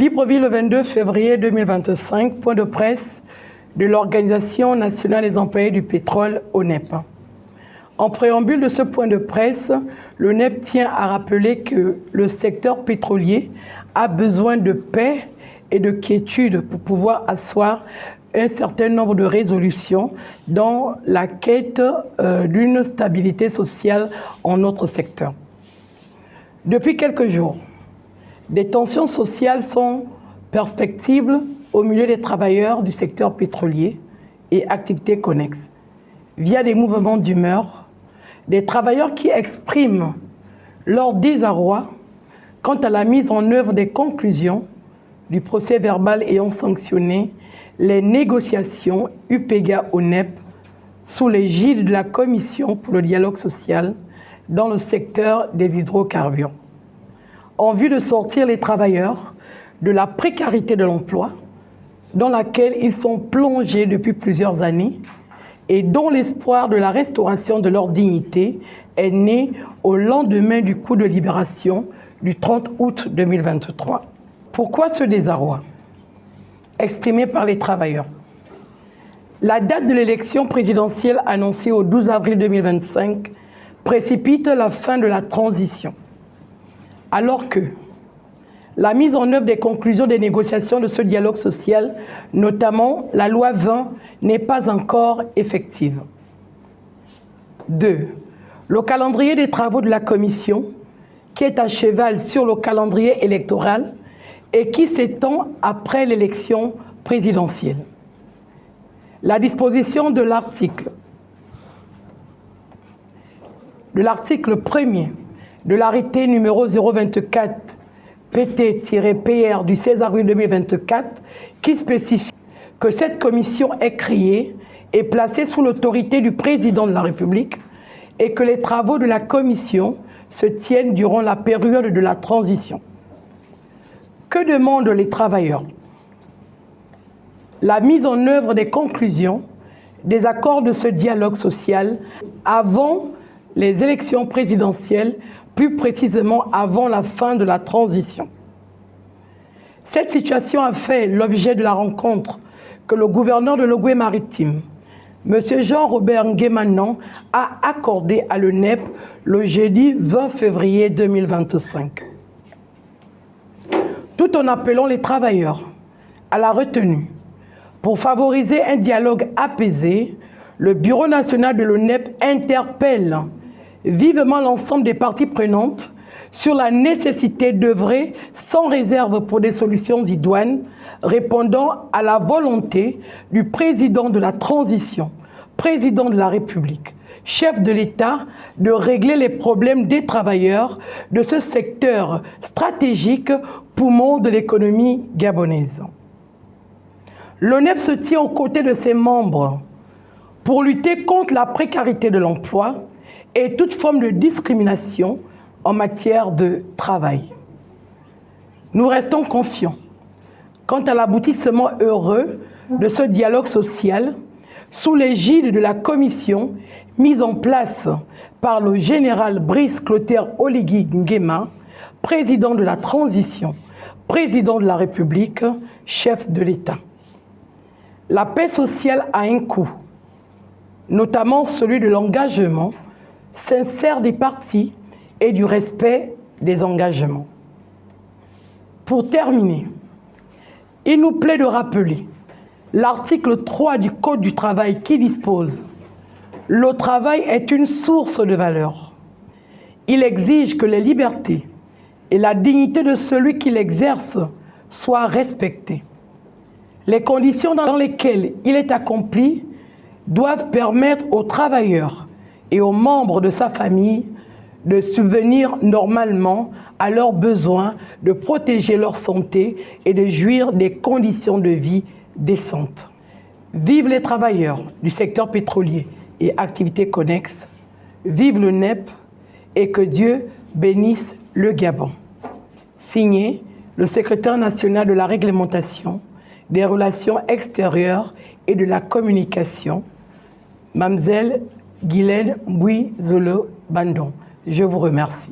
Libreville, le 22 février 2025, point de presse de l'Organisation nationale des employés du pétrole, ONEP. En préambule de ce point de presse, l'ONEP tient à rappeler que le secteur pétrolier a besoin de paix et de quiétude pour pouvoir asseoir un certain nombre de résolutions dans la quête d'une stabilité sociale en notre secteur. Depuis quelques jours, des tensions sociales sont perspectives au milieu des travailleurs du secteur pétrolier et activités connexes, via des mouvements d'humeur, des travailleurs qui expriment leur désarroi quant à la mise en œuvre des conclusions du procès verbal ayant sanctionné les négociations UPEGA-ONEP sous l'égide de la Commission pour le dialogue social dans le secteur des hydrocarbures, en vue de sortir les travailleurs de la précarité de l'emploi dans laquelle ils sont plongés depuis plusieurs années et dont l'espoir de la restauration de leur dignité est né au lendemain du coup de libération du 30 août 2023. Pourquoi ce désarroi exprimé par les travailleurs? La date de l'élection présidentielle annoncée au 12 avril 2025 précipite la fin de la transition, alors que la mise en œuvre des conclusions des négociations de ce dialogue social, notamment la loi 20, n'est pas encore effective. 2. Le calendrier des travaux de la Commission, qui est à cheval sur le calendrier électoral et qui s'étend après l'élection présidentielle. La disposition de l'article 1er de l'arrêté numéro 024 PT-PR du 16 avril 2024 qui spécifie que cette commission est créée et placée sous l'autorité du président de la République et que les travaux de la commission se tiennent durant la période de la transition. Que demandent les travailleurs? La mise en œuvre des conclusions des accords de ce dialogue social avant les élections présidentielles, plus précisément avant la fin de la transition. Cette situation a fait l'objet de la rencontre que le gouverneur de l'Ogooué-Maritime, M. Jean-Robert Nguemanan, a accordée à l'ONEP le jeudi 20 février 2025. Tout en appelant les travailleurs à la retenue pour favoriser un dialogue apaisé, le Bureau national de l'ONEP interpelle vivement l'ensemble des parties prenantes sur la nécessité d'œuvrer sans réserve pour des solutions idoines répondant à la volonté du président de la transition, président de la République, chef de l'État, de régler les problèmes des travailleurs de ce secteur stratégique poumon de l'économie gabonaise. L'ONEP se tient aux côtés de ses membres pour lutter contre la précarité de l'emploi et toute forme de discrimination en matière de travail. Nous restons confiants quant à l'aboutissement heureux de ce dialogue social sous l'égide de la commission mise en place par le général Brice Clotaire Oligui Nguema, président de la transition, président de la République, chef de l'État. La paix sociale a un coût, notamment celui de l'engagement sincère des partis et du respect des engagements. Pour terminer, il nous plaît de rappeler l'article 3 du Code du travail qui dispose « Le travail est une source de valeur. Il exige que les libertés et la dignité de celui qui l'exerce soient respectées. Les conditions dans lesquelles il est accompli doivent permettre aux travailleurs et aux membres de sa famille de subvenir normalement à leurs besoins, de protéger leur santé et de jouir des conditions de vie décentes. Vive les travailleurs du secteur pétrolier et activités connexes, vive le NEP et que Dieu bénisse le Gabon. Signé le secrétaire national de la réglementation, des relations extérieures et de la communication, Mamzelle Guylaine Bouy Zolo Bandon. Je vous remercie.